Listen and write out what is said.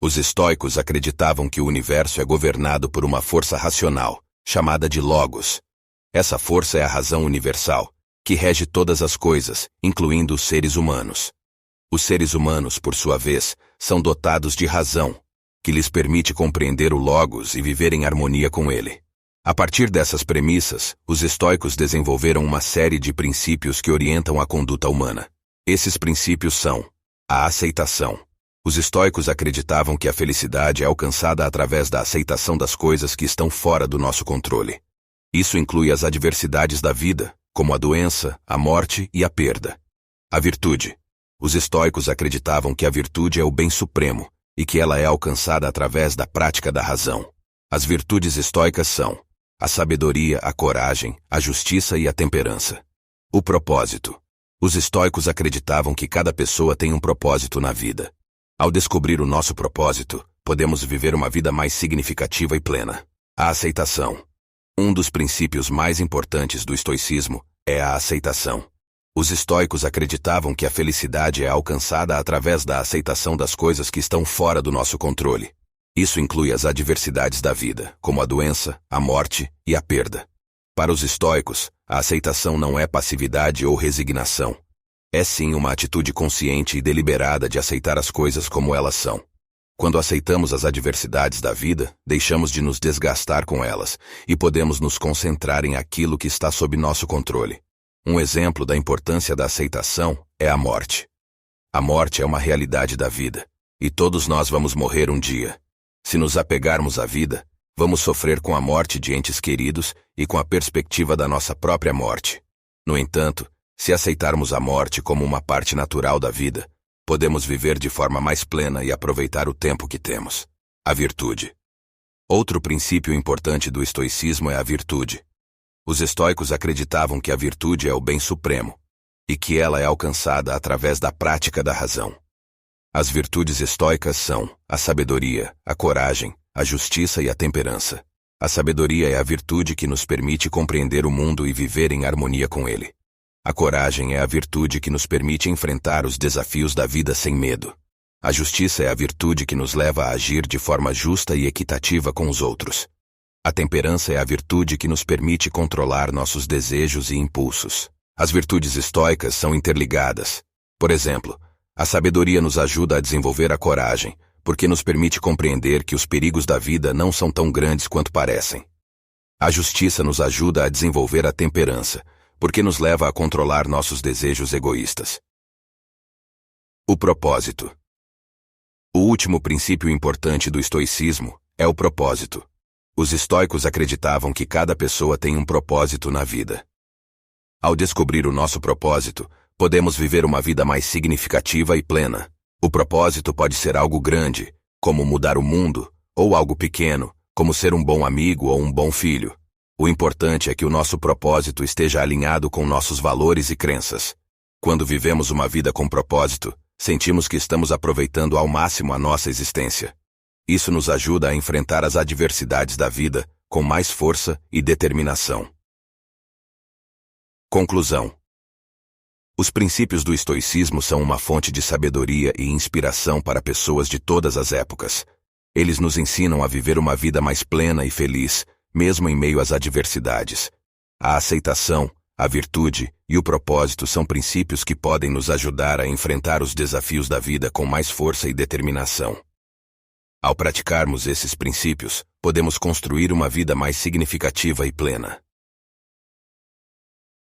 Os estoicos acreditavam que o universo é governado por uma força racional, chamada de Logos. Essa força é a razão universal, que rege todas as coisas, incluindo os seres humanos. Os seres humanos, por sua vez, são dotados de razão, que lhes permite compreender o Logos e viver em harmonia com ele. A partir dessas premissas, os estoicos desenvolveram uma série de princípios que orientam a conduta humana. Esses princípios são: a aceitação. Os estoicos acreditavam que a felicidade é alcançada através da aceitação das coisas que estão fora do nosso controle. Isso inclui as adversidades da vida, como a doença, a morte e a perda. A virtude. Os estoicos acreditavam que a virtude é o bem supremo e que ela é alcançada através da prática da razão. As virtudes estoicas são a sabedoria, a coragem, a justiça e a temperança. O propósito. Os estoicos acreditavam que cada pessoa tem um propósito na vida. Ao descobrir o nosso propósito, podemos viver uma vida mais significativa e plena. A aceitação. Um dos princípios mais importantes do estoicismo é a aceitação. Os estoicos acreditavam que a felicidade é alcançada através da aceitação das coisas que estão fora do nosso controle. Isso inclui as adversidades da vida, como a doença, a morte e a perda. Para os estoicos, a aceitação não é passividade ou resignação. É sim uma atitude consciente e deliberada de aceitar as coisas como elas são. Quando aceitamos as adversidades da vida, deixamos de nos desgastar com elas e podemos nos concentrar em aquilo que está sob nosso controle. Um exemplo da importância da aceitação é a morte. A morte é uma realidade da vida, e todos nós vamos morrer um dia. Se nos apegarmos à vida, vamos sofrer com a morte de entes queridos e com a perspectiva da nossa própria morte. No entanto, se aceitarmos a morte como uma parte natural da vida, podemos viver de forma mais plena e aproveitar o tempo que temos. A virtude. Outro princípio importante do estoicismo é a virtude. Os estoicos acreditavam que a virtude é o bem supremo, e que ela é alcançada através da prática da razão. As virtudes estoicas são a sabedoria, a coragem, a justiça e a temperança. A sabedoria é a virtude que nos permite compreender o mundo e viver em harmonia com ele. A coragem é a virtude que nos permite enfrentar os desafios da vida sem medo. A justiça é a virtude que nos leva a agir de forma justa e equitativa com os outros. A temperança é a virtude que nos permite controlar nossos desejos e impulsos. As virtudes estoicas são interligadas. Por exemplo, a sabedoria nos ajuda a desenvolver a coragem, porque nos permite compreender que os perigos da vida não são tão grandes quanto parecem. A justiça nos ajuda a desenvolver a temperança, porque nos leva a controlar nossos desejos egoístas. O propósito. O último princípio importante do estoicismo é o propósito. Os estoicos acreditavam que cada pessoa tem um propósito na vida. Ao descobrir o nosso propósito, podemos viver uma vida mais significativa e plena. O propósito pode ser algo grande, como mudar o mundo, ou algo pequeno, como ser um bom amigo ou um bom filho. O importante é que o nosso propósito esteja alinhado com nossos valores e crenças. Quando vivemos uma vida com propósito, sentimos que estamos aproveitando ao máximo a nossa existência. Isso nos ajuda a enfrentar as adversidades da vida com mais força e determinação. Conclusão. Os princípios do estoicismo são uma fonte de sabedoria e inspiração para pessoas de todas as épocas. Eles nos ensinam a viver uma vida mais plena e feliz, mesmo em meio às adversidades. A aceitação, a virtude e o propósito são princípios que podem nos ajudar a enfrentar os desafios da vida com mais força e determinação. Ao praticarmos esses princípios, podemos construir uma vida mais significativa e plena.